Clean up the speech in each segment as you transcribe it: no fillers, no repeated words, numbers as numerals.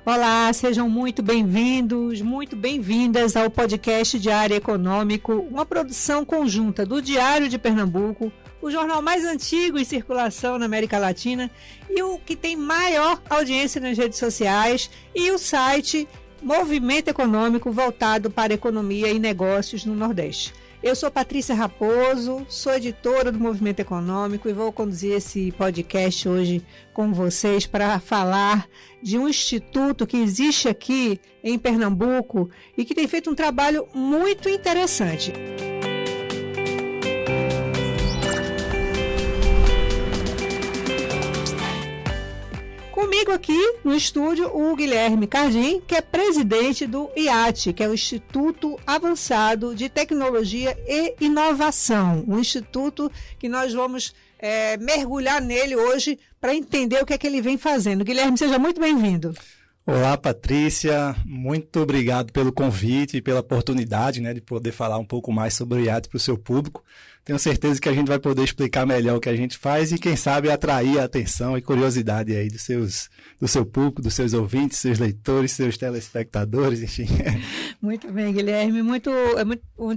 Olá, sejam muito bem-vindos, muito bem-vindas ao podcast Diário Econômico, uma produção conjunta do Diário de Pernambuco, o jornal mais antigo em circulação na América Latina e o que tem maior audiência nas redes sociais, e o site Movimento Econômico, voltado para economia e negócios no Nordeste. Eu sou Patrícia Raposo, sou editora do Movimento Econômico e vou conduzir esse podcast hoje com vocês para falar de um instituto que existe aqui em Pernambuco e que tem feito um trabalho muito interessante. Comigo aqui no estúdio o Guilherme Cardim, que é presidente do IAT, que é o Instituto Avançado de Tecnologia e Inovação, um instituto que nós vamos mergulhar nele hoje para entender o que é que ele vem fazendo. Guilherme, seja muito bem-vindo. Olá, Patrícia, muito obrigado pelo convite e pela oportunidade, de poder falar um pouco mais sobre o IAT para o seu público. Tenho certeza que a gente vai poder explicar melhor o que a gente faz e, quem sabe, atrair a atenção e curiosidade aí do seu público, dos seus ouvintes, seus leitores, seus telespectadores, enfim. Muito bem, Guilherme. Muito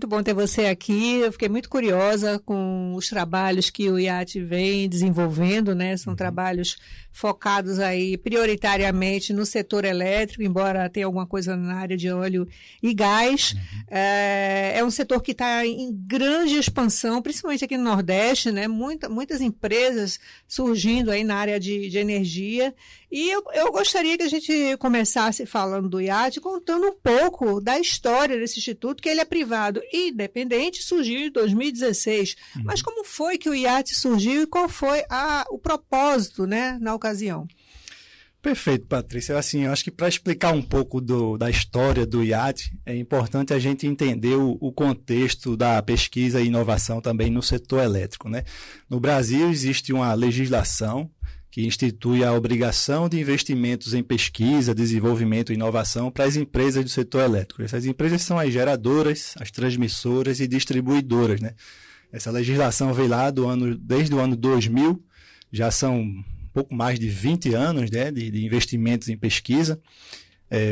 bom ter você aqui. Eu fiquei muito curiosa com os trabalhos que o IAT vem desenvolvendo, São trabalhos focados aí prioritariamente no setor elétrico, embora tenha alguma coisa na área de óleo e gás. É um setor que está em grande expansão, principalmente aqui no Nordeste, muitas empresas surgindo aí na área de energia. E eu gostaria que a gente começasse falando do IAT, contando um pouco da história desse instituto, que ele é privado e independente, surgiu em 2016. Mas como foi que o IAT surgiu e qual foi o propósito, na ocasião? Perfeito, Patrícia. Eu acho que para explicar um pouco da história do IAT, é importante a gente entender o contexto da pesquisa e inovação também no setor elétrico, No Brasil existe uma legislação que institui a obrigação de investimentos em pesquisa, desenvolvimento e inovação para as empresas do setor elétrico. Essas empresas são as geradoras, as transmissoras e distribuidoras, Essa legislação veio lá desde o ano 2000, já são pouco mais de 20 anos de investimentos em pesquisa,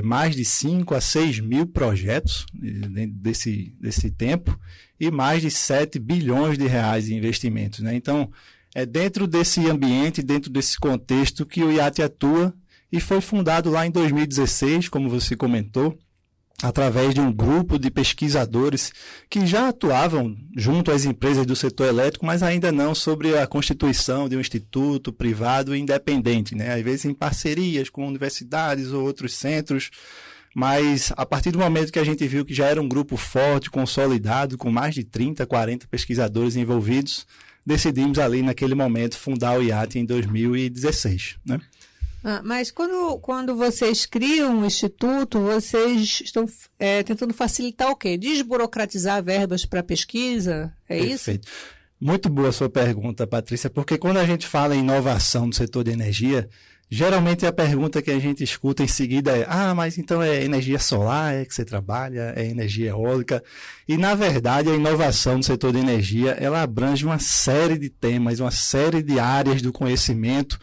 mais de 5 a 6 mil projetos desse tempo e mais de 7 bilhões de reais em investimentos. Então, é dentro desse ambiente, dentro desse contexto que o IAT atua e foi fundado lá em 2016, como você comentou, através de um grupo de pesquisadores que já atuavam junto às empresas do setor elétrico, mas ainda não sobre a constituição de um instituto privado independente, Às vezes em parcerias com universidades ou outros centros, mas a partir do momento que a gente viu que já era um grupo forte, consolidado, com mais de 30, 40 pesquisadores envolvidos, decidimos ali naquele momento fundar o IAT em 2016, Mas quando vocês criam um instituto, vocês estão tentando facilitar o quê? Desburocratizar verbas para pesquisa? Perfeito. Isso? Muito boa a sua pergunta, Patrícia, porque quando a gente fala em inovação no setor de energia, geralmente a pergunta que a gente escuta em seguida é: mas então é energia solar que você trabalha, é energia eólica? E, na verdade, a inovação no setor de energia, ela abrange uma série de temas, uma série de áreas do conhecimento.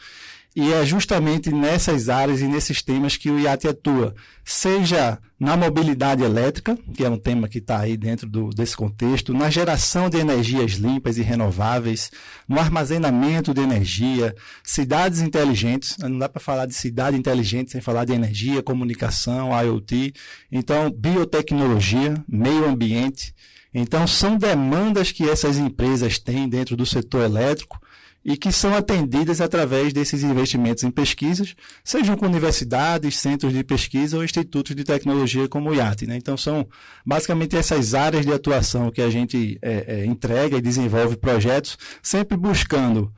E é justamente nessas áreas e nesses temas que o IAT atua, seja na mobilidade elétrica, que é um tema que está aí dentro desse contexto, na geração de energias limpas e renováveis, no armazenamento de energia, cidades inteligentes. Não dá para falar de cidade inteligente sem falar de energia, comunicação, IoT. Então, biotecnologia, meio ambiente. Então, são demandas que essas empresas têm dentro do setor elétrico e que são atendidas através desses investimentos em pesquisas, sejam com universidades, centros de pesquisa ou institutos de tecnologia como o IAT. Então, são basicamente essas áreas de atuação que a gente entrega e desenvolve projetos, sempre buscando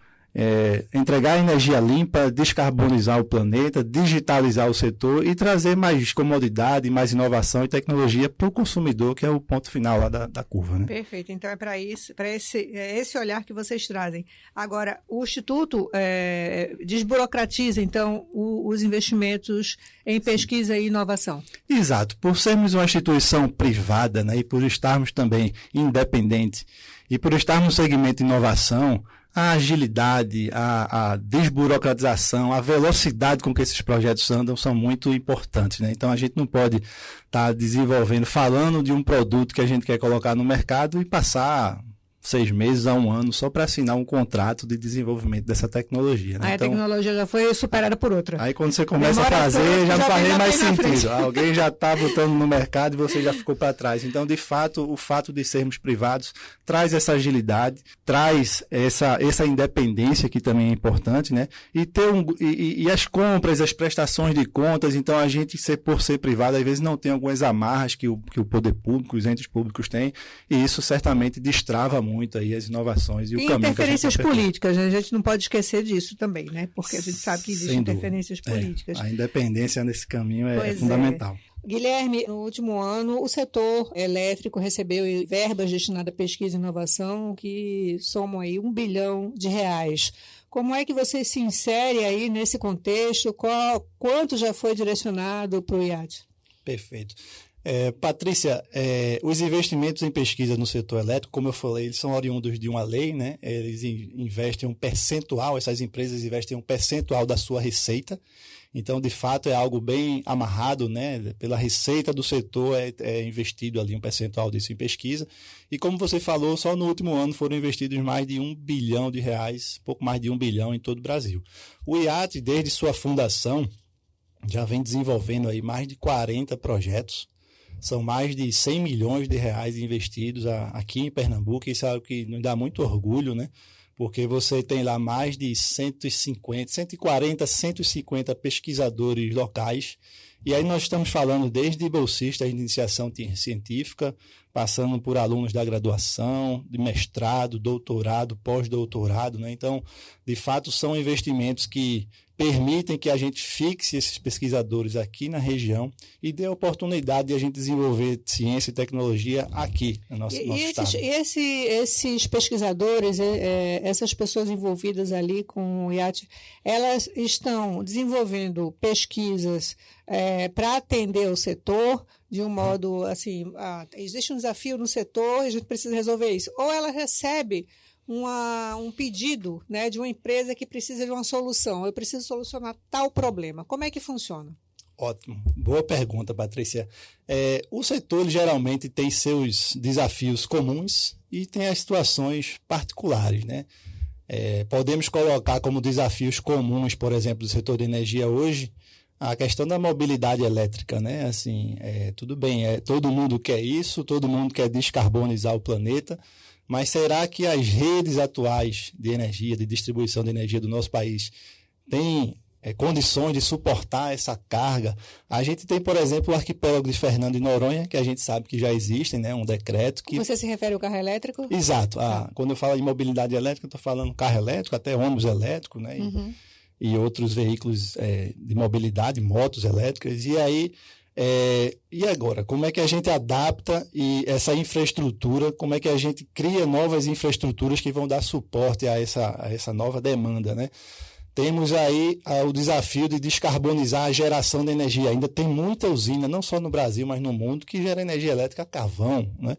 entregar energia limpa, descarbonizar o planeta, digitalizar o setor e trazer mais comodidade, mais inovação e tecnologia para o consumidor, que é o ponto final lá da curva. Perfeito. Então é para esse olhar que vocês trazem. Agora, o Instituto desburocratiza, então, os investimentos em pesquisa e inovação. Exato. Por sermos uma instituição privada, e por estarmos também independentes, e por estarmos no segmento de inovação, a agilidade, a desburocratização, a velocidade com que esses projetos andam são muito importantes, né? Então a gente não pode estar desenvolvendo, falando de um produto que a gente quer colocar no mercado e passar 6 meses a 1 ano só para assinar um contrato de desenvolvimento dessa tecnologia, né? Aí então, a tecnologia já foi superada por outra. Aí quando você começa a fazer, já não faz nem mais sentido. Alguém já está botando no mercado e você já ficou para trás. Então, de fato, o fato de sermos privados traz essa agilidade, traz essa independência que também é importante, né? E as compras, as prestações de contas, então a gente, por ser privado, às vezes não tem algumas amarras que o poder público, os entes públicos têm, e isso certamente destrava muito aí as inovações e o caminho. Interferências políticas, né? A gente não pode esquecer disso também, né? Porque a gente sabe que existem interferências políticas. A independência nesse caminho é fundamental. Guilherme, no último ano, o setor elétrico recebeu verbas destinadas à pesquisa e inovação que somam aí R$1 bilhão. Como é que você se insere aí nesse contexto? Quanto já foi direcionado para o IAT? Perfeito. Patrícia, os investimentos em pesquisa no setor elétrico, como eu falei, eles são oriundos de uma lei, né? Eles investem um percentual, essas empresas investem um percentual da sua receita. Então, de fato, é algo bem amarrado, né? Pela receita do setor é investido ali um percentual disso em pesquisa. E como você falou, só no último ano foram investidos mais de R$1 bilhão, pouco mais de R$1 bilhão em todo o Brasil. O IAT, desde sua fundação, já vem desenvolvendo aí mais de 40 projetos. São mais de R$100 milhões investidos aqui em Pernambuco. Isso é algo que nos dá muito orgulho, né? Porque você tem lá mais de 140, 150 pesquisadores locais. E aí nós estamos falando desde bolsistas de iniciação científica, passando por alunos da graduação, de mestrado, doutorado, pós-doutorado, né? Então, de fato, são investimentos que permitem que a gente fixe esses pesquisadores aqui na região e dê a oportunidade de a gente desenvolver ciência e tecnologia aqui no nosso estado. E esses pesquisadores, essas pessoas envolvidas ali com o IAT, elas estão desenvolvendo pesquisas para atender o setor de um modo assim, existe um desafio no setor e a gente precisa resolver isso. Ou ela recebe um pedido, né, de uma empresa que precisa de uma solução. Eu preciso solucionar tal problema. Como é que funciona? Ótimo. Boa pergunta, Patrícia. O setor geralmente tem seus desafios comuns e tem as situações particulares, né? Podemos colocar como desafios comuns, por exemplo, do setor de energia hoje, a questão da mobilidade elétrica, né? Assim, tudo bem, todo mundo quer isso, todo mundo quer descarbonizar o planeta, mas será que as redes atuais de energia, de distribuição de energia do nosso país têm condições de suportar essa carga? A gente tem, por exemplo, o arquipélago de Fernando e Noronha, que a gente sabe que já existe, né? Um decreto que... Você se refere ao carro elétrico? Exato. Quando eu falo em mobilidade elétrica, eu estou falando carro elétrico, até ônibus elétrico, né? E outros veículos de mobilidade, motos elétricas. E aí... e agora, como é que a gente adapta essa infraestrutura, como é que a gente cria novas infraestruturas que vão dar suporte a essa nova demanda, né? Temos aí o desafio de descarbonizar a geração de energia. Ainda tem muita usina, não só no Brasil, mas no mundo, que gera energia elétrica a carvão, né?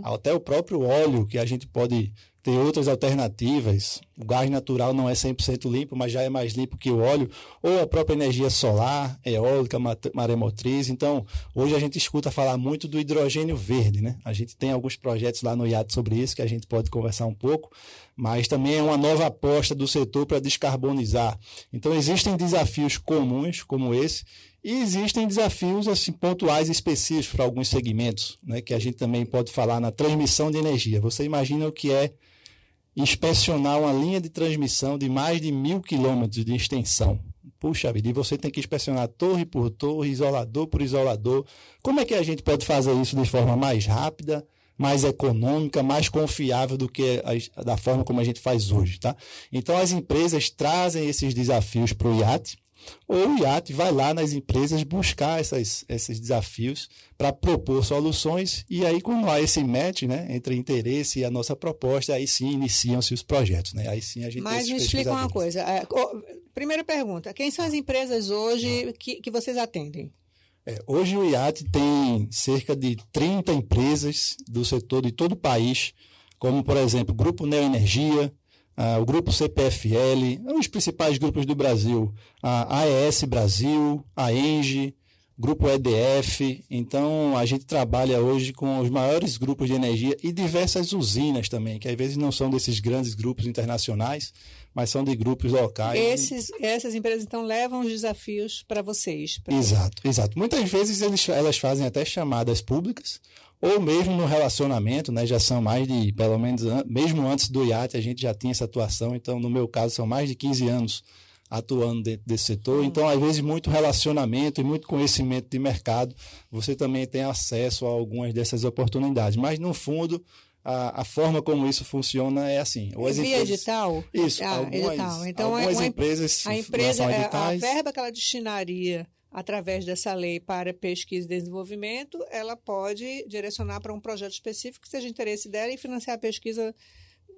Até o próprio óleo, que a gente pode ter outras alternativas. O gás natural não é 100% limpo, mas já é mais limpo que o óleo. Ou a própria energia solar, eólica, maremotriz. Então, hoje a gente escuta falar muito do hidrogênio verde, né? A gente tem alguns projetos lá no IAT sobre isso, que a gente pode conversar um pouco, mas também é uma nova aposta do setor para descarbonizar. Então, existem desafios comuns como esse, e existem desafios assim, pontuais e específicos para alguns segmentos, né, que a gente também pode falar na transmissão de energia. Você imagina o que é inspecionar uma linha de transmissão de mais de 1.000 quilômetros de extensão. Puxa vida, e você tem que inspecionar torre por torre, isolador por isolador. Como é que a gente pode fazer isso de forma mais rápida, mais econômica, mais confiável do que da forma como a gente faz hoje, tá? Então, as empresas trazem esses desafios para o IAT, ou o IAT vai lá nas empresas buscar esses desafios para propor soluções, e aí quando há esse match, né, entre interesse e a nossa proposta, aí sim iniciam-se os projetos, né? Aí sim a gente Mas me explica uma coisa, primeira pergunta, quem são as empresas hoje que vocês atendem? Hoje o IAT tem cerca de 30 empresas do setor de todo o país, como por exemplo Grupo Neoenergia, o Grupo CPFL, os principais grupos do Brasil, a AES Brasil, a ENGIE, Grupo EDF. Então, a gente trabalha hoje com os maiores grupos de energia e diversas usinas também, que às vezes não são desses grandes grupos internacionais, mas são de grupos locais. Essas empresas, então, levam os desafios para vocês. Exato. Muitas vezes elas fazem até chamadas públicas, ou mesmo no relacionamento, né? Já são mais de, pelo menos, mesmo antes do IAT, a gente já tinha essa atuação. Então, no meu caso, são mais de 15 anos atuando dentro desse setor. Então, às vezes, muito relacionamento e muito conhecimento de mercado, você também tem acesso a algumas dessas oportunidades. Mas, no fundo, a forma como isso funciona é assim. Via edital? Isso, edital. Então, algumas empresas a empresa, a verba que ela destinaria através dessa lei para pesquisa e desenvolvimento, ela pode direcionar para um projeto específico que seja interesse dela e financiar a pesquisa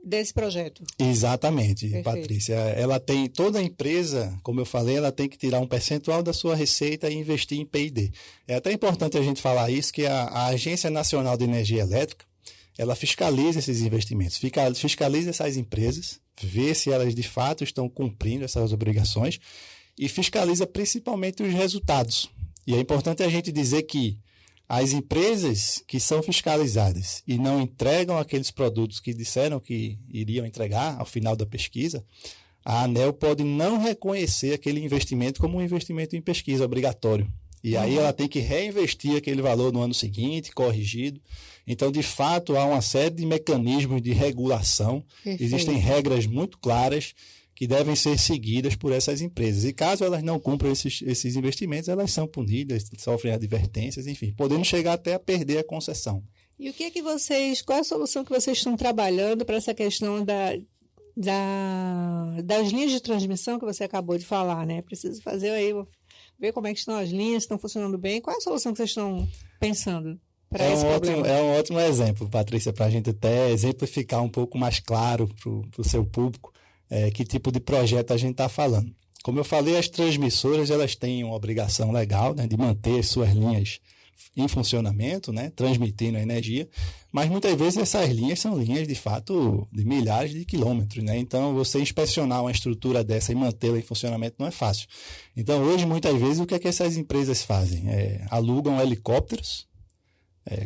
desse projeto. Exatamente, Perfeito. Patrícia. Ela tem, toda empresa, como eu falei, ela tem que tirar um percentual da sua receita e investir em P&D. É até importante a gente falar isso, que a Agência Nacional de Energia Elétrica, ela fiscaliza esses investimentos, fiscaliza essas empresas, vê se elas de fato estão cumprindo essas obrigações e fiscaliza principalmente os resultados. E é importante a gente dizer que as empresas que são fiscalizadas e não entregam aqueles produtos que disseram que iriam entregar ao final da pesquisa, a ANEEL pode não reconhecer aquele investimento como um investimento em pesquisa obrigatório. E aí ela tem que reinvestir aquele valor no ano seguinte, corrigido. Então, de fato, há uma série de mecanismos de regulação. Perfeito. Existem regras muito claras que devem ser seguidas por essas empresas. E caso elas não cumpram esses investimentos, elas são punidas, sofrem advertências, enfim, podendo chegar até a perder a concessão. E o que é que qual é a solução que vocês estão trabalhando para essa questão das linhas de transmissão que você acabou de falar, né? Preciso fazer aí, ver como é que estão as linhas, estão funcionando bem. Qual é a solução que vocês estão pensando para esse problema? É um ótimo exemplo, Patrícia, para a gente até exemplificar um pouco mais claro para o seu público que tipo de projeto a gente está falando. Como eu falei, as transmissoras elas têm uma obrigação legal, né, de manter suas linhas em funcionamento, né, transmitindo a energia, mas muitas vezes essas linhas são linhas, de fato, de milhares de quilômetros, né? Então, você inspecionar uma estrutura dessa e mantê-la em funcionamento não é fácil. Então, hoje, muitas vezes, o que é que essas empresas fazem? Alugam helicópteros,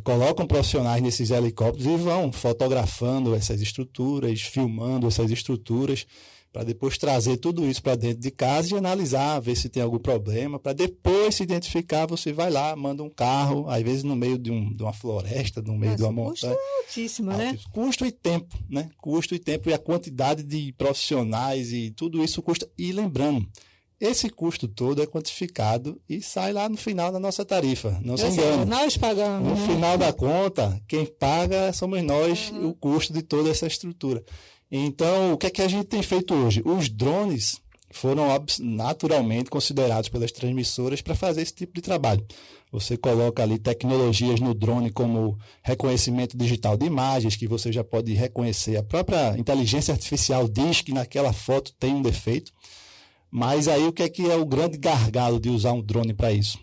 colocam profissionais nesses helicópteros e vão fotografando essas estruturas, filmando essas estruturas, para depois trazer tudo isso para dentro de casa e analisar, ver se tem algum problema, para depois se identificar, você vai lá, manda um carro, às vezes no meio de uma floresta, no meio de uma montanha. Custo altíssimo, né? Custo e tempo, né? Custo e tempo e a quantidade de profissionais e tudo isso custa. E lembrando, esse custo todo é quantificado e sai lá no final da nossa tarifa, não se engane. Nós pagamos. No final da conta, quem paga somos nós, o custo de toda essa estrutura. Então, o que é que a gente tem feito hoje? Os drones foram naturalmente considerados pelas transmissoras para fazer esse tipo de trabalho. Você coloca ali tecnologias no drone como reconhecimento digital de imagens, que você já pode reconhecer. A própria inteligência artificial diz que naquela foto tem um defeito. Mas aí o que é o grande gargalo de usar um drone para isso?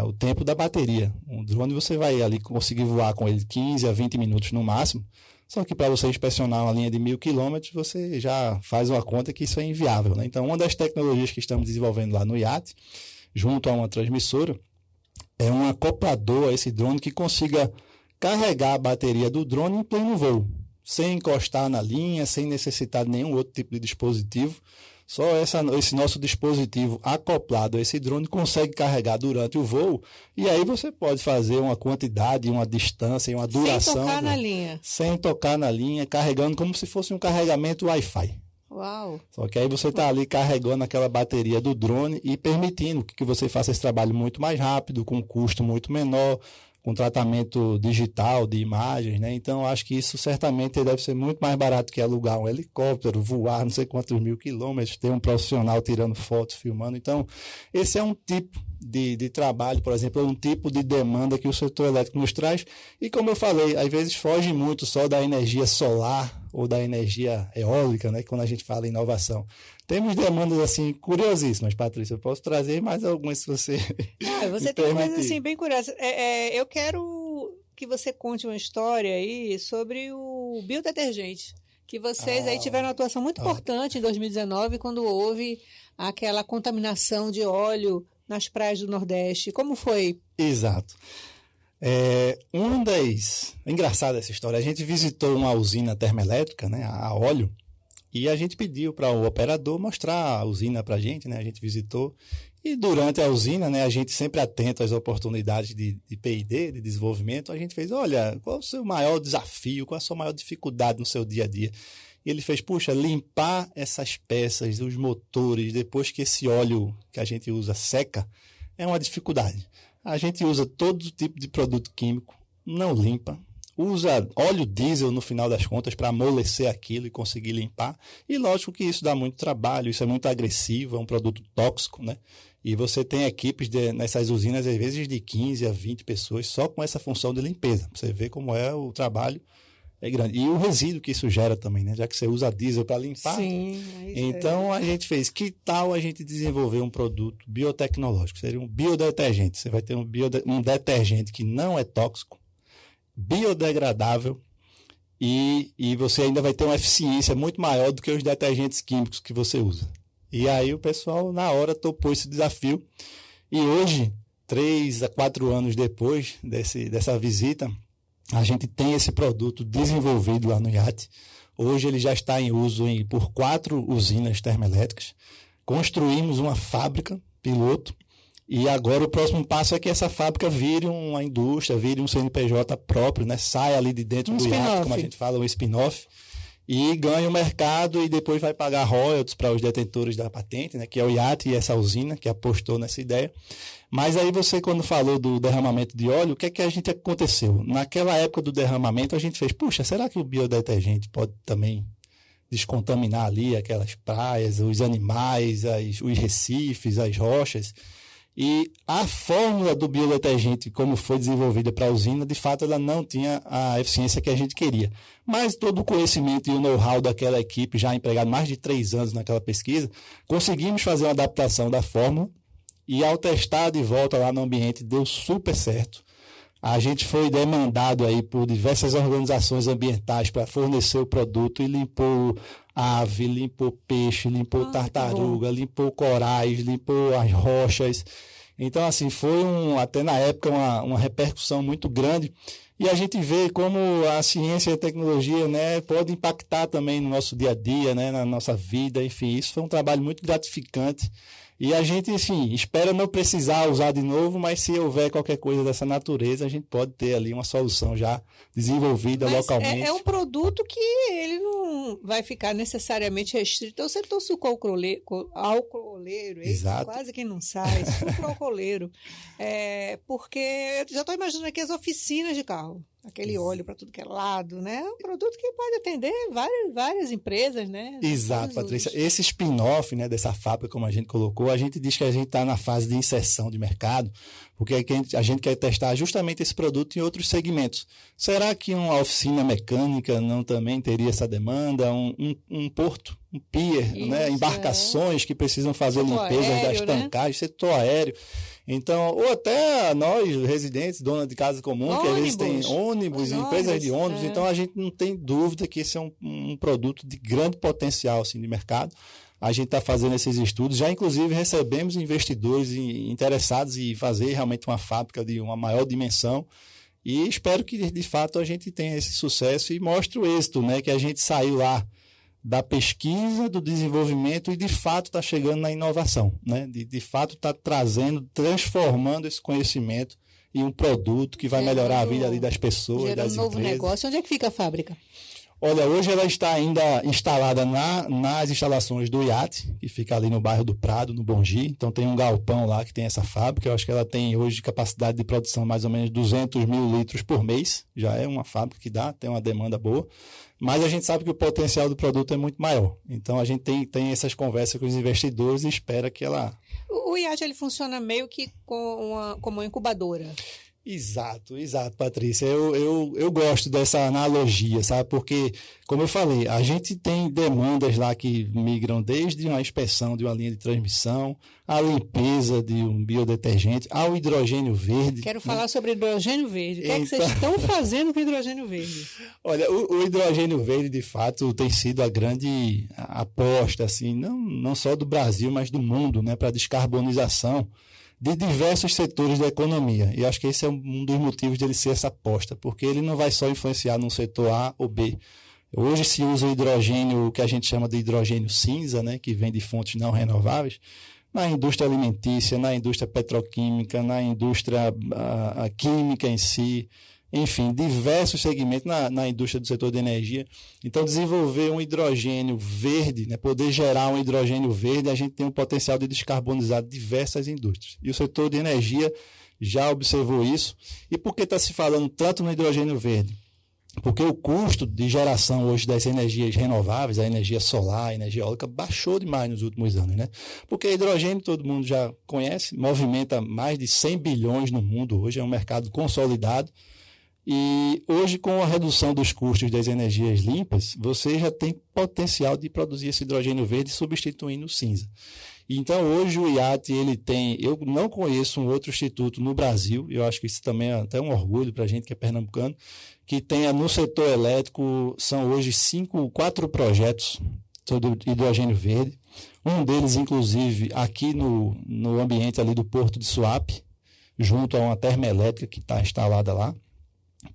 O tempo da bateria. Um drone você vai ali conseguir voar com ele 15 a 20 minutos no máximo. Só que para você inspecionar uma linha de 1.000 quilômetros, você já faz uma conta que isso é inviável, né? Então, uma das tecnologias que estamos desenvolvendo lá no IAT, junto a uma transmissora, é um acoplador a esse drone que consiga carregar a bateria do drone em pleno voo, sem encostar na linha, sem necessitar de nenhum outro tipo de dispositivo. Só esse nosso dispositivo acoplado a esse drone consegue carregar durante o voo e aí você pode fazer uma quantidade, uma distância e uma duração. Sem tocar na linha. Sem tocar na linha, carregando como se fosse um carregamento Wi-Fi. Uau! Só que aí você está ali carregando aquela bateria do drone e permitindo que você faça esse trabalho muito mais rápido, com um custo muito menor, com tratamento digital de imagens, né? Então, acho que isso certamente deve ser muito mais barato que alugar um helicóptero, voar não sei quantos 1.000 quilômetros, ter um profissional tirando fotos, filmando. Então, esse é um tipo de trabalho, por exemplo, é um tipo de demanda que o setor elétrico nos traz. E como eu falei, às vezes foge muito só da energia solar ou da energia eólica, né? Quando a gente fala em inovação. Temos demandas, assim, curiosíssimas, Patrícia. Eu posso trazer mais algumas se você você tem coisas, assim, bem curiosas. Eu quero que você conte uma história aí sobre o biodetergente, que vocês aí tiveram uma atuação muito importante em 2019, quando houve aquela contaminação de óleo nas praias do Nordeste. Como foi? Exato. Engraçada essa história. A gente visitou uma usina termoelétrica, né, a óleo, e a gente pediu para o operador mostrar a usina para a gente, né? A gente visitou. E durante a usina, né, a gente sempre atento às oportunidades de P&D, de desenvolvimento, a gente fez, olha, qual é o seu maior desafio, qual é a sua maior dificuldade no seu dia a dia? E ele fez, puxa, limpar essas peças, os motores, depois que esse óleo que a gente usa seca, é uma dificuldade. A gente usa todo tipo de produto químico, não limpa, usa óleo diesel no final das contas para amolecer aquilo e conseguir limpar. E lógico que isso dá muito trabalho, isso é muito agressivo, é um produto tóxico, né? E você tem equipes nessas usinas, às vezes, de 15 a 20 pessoas só com essa função de limpeza. Você vê como é o trabalho, é grande. E o resíduo que isso gera também, né? Já que você usa diesel para limpar. Sim, então, a gente fez, que tal a gente desenvolver um produto biotecnológico? Seria um biodetergente. Você vai ter um detergente que não é tóxico, biodegradável, e você ainda vai ter uma eficiência muito maior do que os detergentes químicos que você usa. E aí o pessoal, na hora, topou esse desafio. E hoje, 3 a 4 anos depois dessa visita, a gente tem esse produto desenvolvido lá no IAT. Hoje ele já está em uso por 4 usinas termoelétricas. Construímos uma fábrica piloto. E agora o próximo passo é que essa fábrica vire uma indústria, vire um CNPJ próprio, né? Saia ali de dentro do IAT, como a gente fala, um spin-off. E ganha o mercado e depois vai pagar royalties para os detentores da patente, né, que é o IAT e essa usina que apostou nessa ideia. Mas aí você, quando falou do derramamento de óleo, o que é que a gente aconteceu? Naquela época do derramamento, a gente fez, puxa, será que o biodetergente pode também descontaminar ali aquelas praias, os animais, os recifes, as rochas? E a fórmula do biodetergente, como foi desenvolvida para a usina, de fato ela não tinha a eficiência que a gente queria. Mas todo o conhecimento e o know-how daquela equipe, já empregado mais de 3 anos naquela pesquisa, conseguimos fazer uma adaptação da fórmula e ao testar de volta lá no ambiente deu super certo. A gente foi demandado aí por diversas organizações ambientais para fornecer o produto e limpou ave, limpou peixe, limpou tartaruga, limpou corais, limpou as rochas. Então, assim, foi até na época uma repercussão muito grande. E a gente vê como a ciência e a tecnologia, né, pode impactar também no nosso dia a dia, né, na nossa vida. Enfim, isso foi um trabalho muito gratificante. E a gente, assim, espera não precisar usar de novo, mas se houver qualquer coisa dessa natureza, a gente pode ter ali uma solução já desenvolvida localmente. É um produto que ele não vai ficar necessariamente restrito ao setor sucroalcooleiro. Exato. Quase que não sai, sucroalcooleiro. Porque eu já estou imaginando aqui as oficinas de carro. Aquele óleo para tudo que é lado, né? É um produto que pode atender várias empresas, né? Exato, Patrícia. Esse spin-off, né, dessa fábrica, como a gente colocou, a gente diz que a gente está na fase de inserção de mercado, porque a gente quer testar justamente esse produto em outros segmentos. Será que uma oficina mecânica não também teria essa demanda? Um porto, um pier, isso, né? Embarcações que precisam fazer limpeza das tancagens, setor aéreo. Então, ou até nós, residentes, dona de casa comum, que às vezes tem ônibus, empresas de ônibus, então a gente não tem dúvida que esse é um produto de grande potencial assim, de mercado. A gente está fazendo esses estudos, já inclusive recebemos investidores interessados em fazer realmente uma fábrica de uma maior dimensão e espero que de fato a gente tenha esse sucesso e mostre o êxito, né, que a gente saiu lá da pesquisa, do desenvolvimento e de fato está chegando na inovação, né? De fato está transformando esse conhecimento em um produto que vai melhorar a vida ali das pessoas, das empresas. Novo negócio. Onde é que fica a fábrica? Olha, hoje ela está ainda instalada nas instalações do IAT, que fica ali no bairro do Prado, no Bongi. Então tem um galpão lá que tem essa fábrica. Eu acho que ela tem hoje capacidade de produção mais ou menos 200 mil litros por mês. Já é uma fábrica que tem uma demanda boa. Mas a gente sabe que o potencial do produto é muito maior. Então a gente tem essas conversas com os investidores e espera que ela... O IAT ele funciona meio que como uma incubadora. Exato, Patrícia. Eu gosto dessa analogia, sabe? Porque, como eu falei, a gente tem demandas lá que migram desde uma inspeção de uma linha de transmissão, a limpeza de um biodetergente, ao hidrogênio verde. Quero falar sobre hidrogênio verde. O que é que vocês estão fazendo com hidrogênio verde? Olha, o hidrogênio verde, de fato, tem sido a grande aposta, assim, não só do Brasil, mas do mundo, né, para a descarbonização de diversos setores da economia. E acho que esse é um dos motivos dele ser essa aposta, porque ele não vai só influenciar num setor A ou B. Hoje se usa o hidrogênio, o que a gente chama de hidrogênio cinza, né, que vem de fontes não renováveis, na indústria alimentícia, na indústria petroquímica, na indústria a química em si, enfim, diversos segmentos na indústria do setor de energia. Então, desenvolver um hidrogênio verde, né, poder gerar um hidrogênio verde, a gente tem um potencial de descarbonizar diversas indústrias. E o setor de energia já observou isso. E por que está se falando tanto no hidrogênio verde? Porque o custo de geração hoje das energias renováveis, a energia solar, a energia eólica, baixou demais nos últimos anos, né? Porque hidrogênio, todo mundo já conhece, movimenta mais de 100 bilhões no mundo hoje, é um mercado consolidado. E hoje, com a redução dos custos das energias limpas, você já tem potencial de produzir esse hidrogênio verde substituindo o cinza. Então, hoje o IAT, eu não conheço um outro instituto no Brasil, eu acho que isso também é até um orgulho para a gente que é pernambucano, que tenha no setor elétrico, são hoje 4 projetos sobre hidrogênio verde. Um deles, inclusive, aqui no ambiente ali do Porto de Suape, junto a uma termoelétrica que está instalada lá.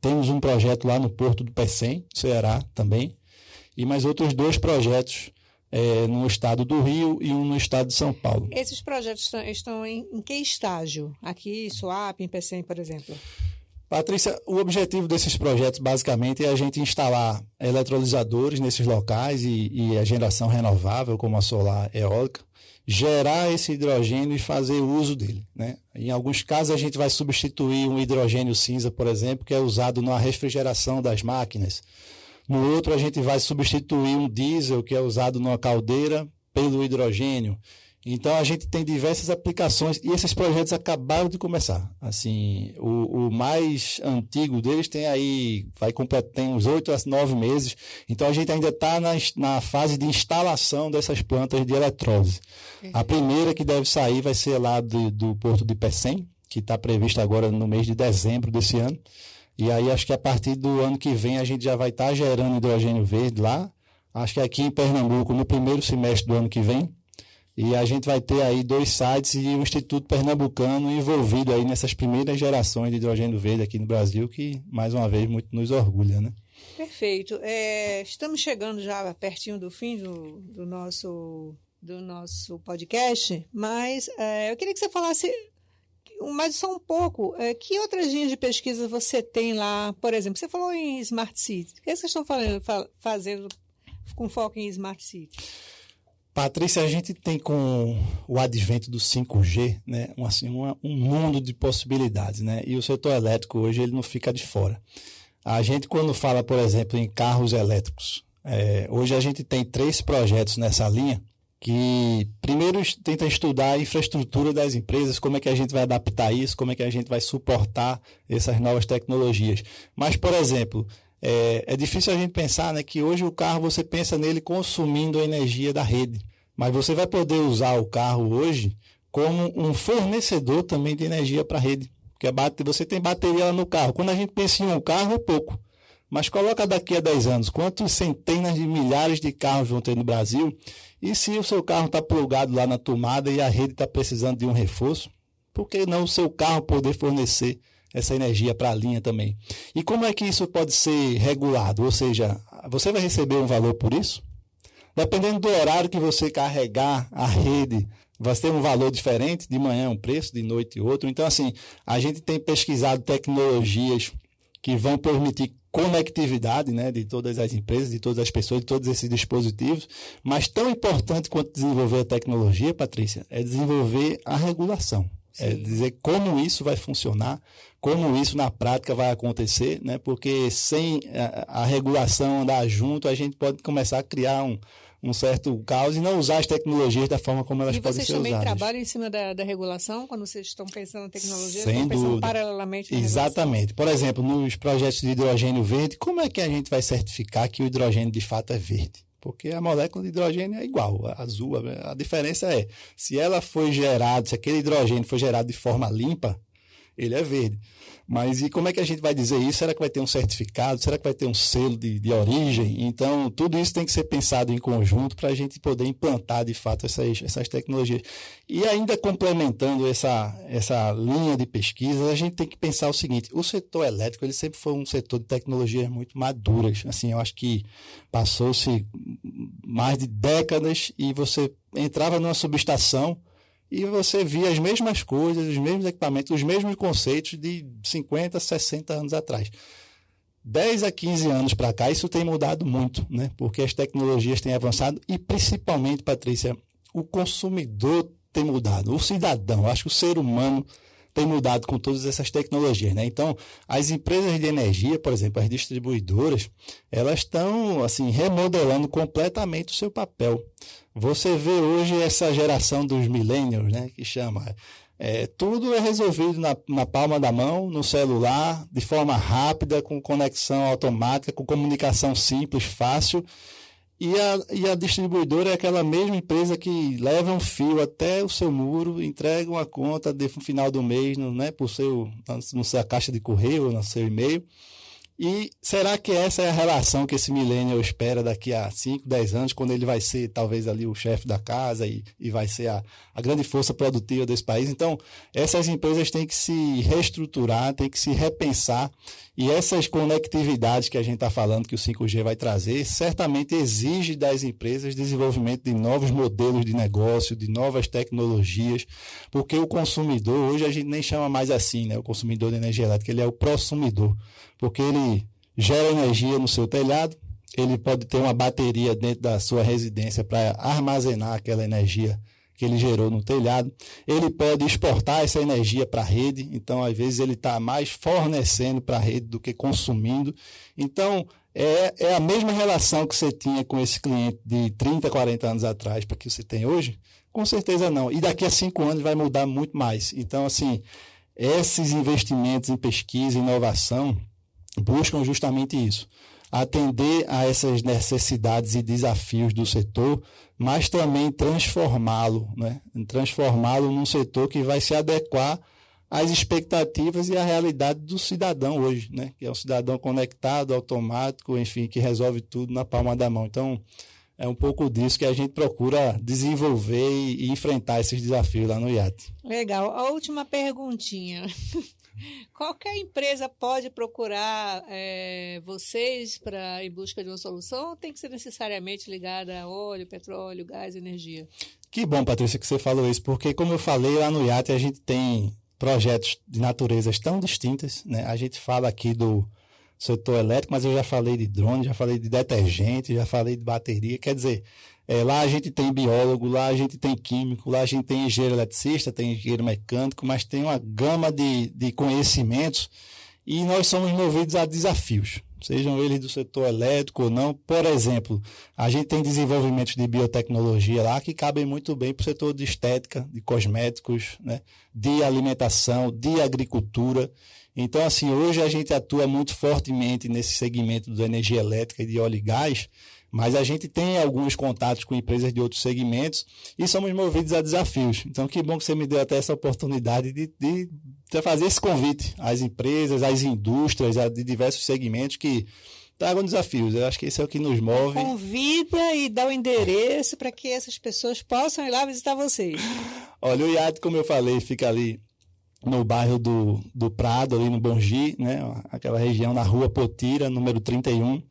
Temos um projeto lá no Porto do Pecém, Ceará também, e mais outros 2 projetos no estado do Rio e um no estado de São Paulo. Esses projetos estão em que estágio? Aqui, Suape, em Pecém, por exemplo? Patrícia, o objetivo desses projetos basicamente é a gente instalar eletrolisadores nesses locais e a geração renovável, como a solar eólica, gerar esse hidrogênio e fazer uso dele, né? Em alguns casos a gente vai substituir um hidrogênio cinza, por exemplo, que é usado na refrigeração das máquinas. No outro a gente vai substituir um diesel que é usado numa caldeira pelo hidrogênio. Então a gente tem diversas aplicações e esses projetos acabaram de começar. Assim, o mais antigo deles tem uns 8 a 9 meses. Então a gente ainda está na fase de instalação dessas plantas de eletrólise. A primeira que deve sair vai ser lá do Porto de Pecém, que está prevista agora no mês de dezembro desse ano. E aí acho que a partir do ano que vem a gente já vai estar gerando hidrogênio verde lá. Acho que aqui em Pernambuco, no primeiro semestre do ano que vem. E a gente vai ter aí 2 sites e um Instituto Pernambucano envolvido aí nessas primeiras gerações de hidrogênio verde aqui no Brasil, que, mais uma vez, muito nos orgulha, né? Perfeito. Estamos chegando já pertinho do fim do nosso podcast, mas eu queria que você falasse mais só um pouco, que outras linhas de pesquisa você tem lá? Por exemplo, você falou em Smart City. O que vocês estão fazendo com foco em Smart City? Patrícia, a gente tem com o advento do 5G, né, um mundo de possibilidades, né? E o setor elétrico hoje ele não fica de fora. A gente, quando fala, por exemplo, em carros elétricos, hoje a gente tem 3 projetos nessa linha que primeiro tenta estudar a infraestrutura das empresas, como é que a gente vai adaptar isso, como é que a gente vai suportar essas novas tecnologias. Mas, por exemplo, é difícil a gente pensar, né, que hoje o carro você pensa nele consumindo a energia da rede, mas você vai poder usar o carro hoje como um fornecedor também de energia para a rede, porque você tem bateria lá no carro. Quando a gente pensa em um carro é pouco, mas coloca daqui a 10 anos, quantas centenas de milhares de carros vão ter no Brasil, e se o seu carro está plugado lá na tomada e a rede está precisando de um reforço, por que não o seu carro poder fornecer essa energia para a linha também? E como é que isso pode ser regulado? Ou seja, você vai receber um valor por isso? Dependendo do horário que você carregar a rede, vai ter um valor diferente, de manhã um preço, de noite outro. Então, assim, a gente tem pesquisado tecnologias que vão permitir conectividade, né, de todas as empresas, de todas as pessoas, de todos esses dispositivos, mas tão importante quanto desenvolver a tecnologia, Patrícia, é desenvolver a regulação. Sim. É dizer como isso vai funcionar, como isso na prática vai acontecer, né? Porque sem a regulação andar junto, a gente pode começar a criar um certo caos e não usar as tecnologias da forma como elas podem ser usadas. E vocês também trabalham em cima da regulação, quando vocês estão pensando em tecnologia, Sem estão pensando dúvida. paralelamente na Exatamente. regulação? Por exemplo, nos projetos de hidrogênio verde, como é que a gente vai certificar que o hidrogênio de fato é verde? Porque a molécula de hidrogênio é igual, azul. A diferença é, se aquele hidrogênio foi gerado de forma limpa, ele é verde. Mas e como é que a gente vai dizer isso? Será que vai ter um certificado? Será que vai ter um selo de origem? Então, tudo isso tem que ser pensado em conjunto para a gente poder implantar, de fato, essas tecnologias. E ainda complementando essa linha de pesquisa, a gente tem que pensar o seguinte, o setor elétrico ele sempre foi um setor de tecnologias muito maduras. Assim, eu acho que passou-se mais de décadas e você entrava numa subestação e você via as mesmas coisas, os mesmos equipamentos, os mesmos conceitos de 50, 60 anos atrás. 10 a 15 anos para cá, isso tem mudado muito, né? Porque as tecnologias têm avançado e, principalmente, Patrícia, o consumidor tem mudado, o cidadão, acho que o ser humano tem mudado com todas essas tecnologias, né? Então, as empresas de energia, por exemplo, as distribuidoras, elas estão assim, remodelando completamente o seu papel. Você vê hoje essa geração dos millennials, né, que chama, tudo é resolvido na palma da mão, no celular, de forma rápida, com conexão automática, com comunicação simples, fácil. E a distribuidora é aquela mesma empresa que leva um fio até o seu muro, entrega uma conta no final do mês, né, na sua caixa de correio, no seu e-mail. E será que essa é a relação que esse millennial espera daqui a 5, 10 anos, quando ele vai ser talvez ali o chefe da casa e vai ser a grande força produtiva desse país? Então, essas empresas têm que se reestruturar, têm que se repensar, e essas conectividades que a gente está falando que o 5G vai trazer, certamente exige das empresas desenvolvimento de novos modelos de negócio, de novas tecnologias, porque o consumidor, hoje a gente nem chama mais assim, né? O consumidor de energia elétrica, ele é o prosumidor, porque ele gera energia no seu telhado, ele pode ter uma bateria dentro da sua residência para armazenar aquela energia que ele gerou no telhado, ele pode exportar essa energia para a rede, então às vezes ele está mais fornecendo para a rede do que consumindo. Então é a mesma relação que você tinha com esse cliente de 30, 40 anos atrás para que você tem hoje? Com certeza não, e daqui a 5 anos vai mudar muito mais. Então assim, esses investimentos em pesquisa e inovação buscam justamente isso, atender a essas necessidades e desafios do setor, mas também transformá-lo, né? Transformá-lo num setor que vai se adequar às expectativas e à realidade do cidadão hoje, né? Que é um cidadão conectado, automático, enfim, que resolve tudo na palma da mão. Então, é um pouco disso que a gente procura desenvolver e enfrentar esses desafios lá no IAT. Legal. A última perguntinha. Qualquer empresa pode procurar vocês em busca de uma solução ou tem que ser necessariamente ligada a óleo, petróleo, gás, energia? Que bom, Patrícia, que você falou isso, porque como eu falei, lá no IAT a gente tem projetos de naturezas tão distintas, né? A gente fala aqui do setor elétrico, mas eu já falei de drone, já falei de detergente, já falei de bateria, quer dizer, lá a gente tem biólogo, lá a gente tem químico, lá a gente tem engenheiro eletricista, tem engenheiro mecânico, mas tem uma gama de conhecimentos e nós somos movidos a desafios, sejam eles do setor elétrico ou não. Por exemplo, a gente tem desenvolvimentos de biotecnologia lá que cabem muito bem para o setor de estética, de cosméticos, né, de alimentação, de agricultura. Então, assim, hoje a gente atua muito fortemente nesse segmento da energia elétrica e de óleo e gás, mas a gente tem alguns contatos com empresas de outros segmentos e somos movidos a desafios. Então, que bom que você me deu até essa oportunidade de fazer esse convite às empresas, às indústrias, de diversos segmentos que tragam desafios. Eu acho que esse é o que nos move. Convida e dá o endereço para que essas pessoas possam ir lá visitar vocês. Olha, o IAT, como eu falei, fica ali no bairro do Prado, ali no Bongi, né? Aquela região na rua Potira, número 31.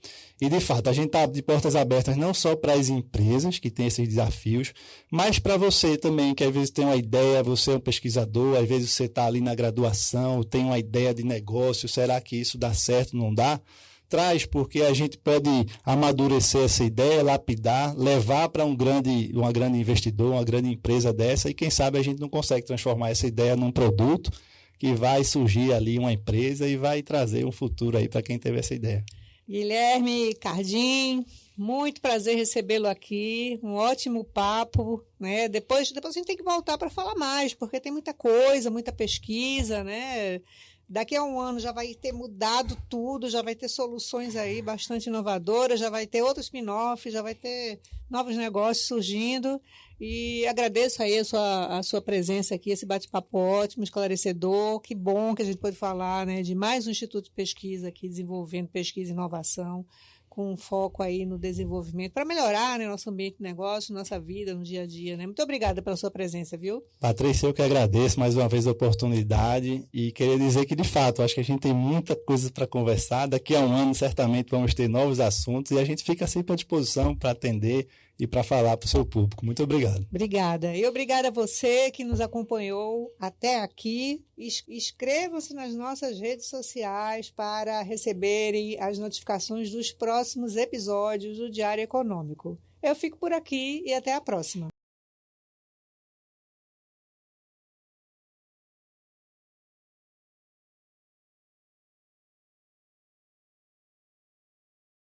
E, de fato, a gente está de portas abertas não só para as empresas que têm esses desafios, mas para você também, que às vezes tem uma ideia, você é um pesquisador, às vezes você está ali na graduação, tem uma ideia de negócio, será que isso dá certo, não dá? Traz, porque a gente pode amadurecer essa ideia, lapidar, levar para uma grande investidor, uma grande empresa dessa, e quem sabe a gente não consegue transformar essa ideia num produto que vai surgir ali uma empresa e vai trazer um futuro aí para quem teve essa ideia. Guilherme Cardim, muito prazer recebê-lo aqui, um ótimo papo, né? Depois a gente tem que voltar para falar mais, porque tem muita coisa, muita pesquisa, né? Daqui a um ano já vai ter mudado tudo, já vai ter soluções aí bastante inovadoras, já vai ter outros spin-offs, já vai ter novos negócios surgindo. E agradeço aí a sua presença aqui, esse bate-papo ótimo, esclarecedor. Que bom que a gente pode falar, né, de mais um instituto de pesquisa aqui, desenvolvendo pesquisa e inovação, com um foco aí no desenvolvimento, para melhorar, né, nosso ambiente de negócio, nossa vida no dia a dia, né? Muito obrigada pela sua presença, viu? Patrícia, eu que agradeço mais uma vez a oportunidade e queria dizer que, de fato, acho que a gente tem muita coisa para conversar. Daqui a um ano, certamente, vamos ter novos assuntos e a gente fica sempre à disposição para atender e para falar para o seu público. Muito obrigado. Obrigada. E obrigada a você que nos acompanhou até aqui. Inscrevam-se nas nossas redes sociais para receberem as notificações dos próximos episódios do Diário Econômico. Eu fico por aqui e até a próxima.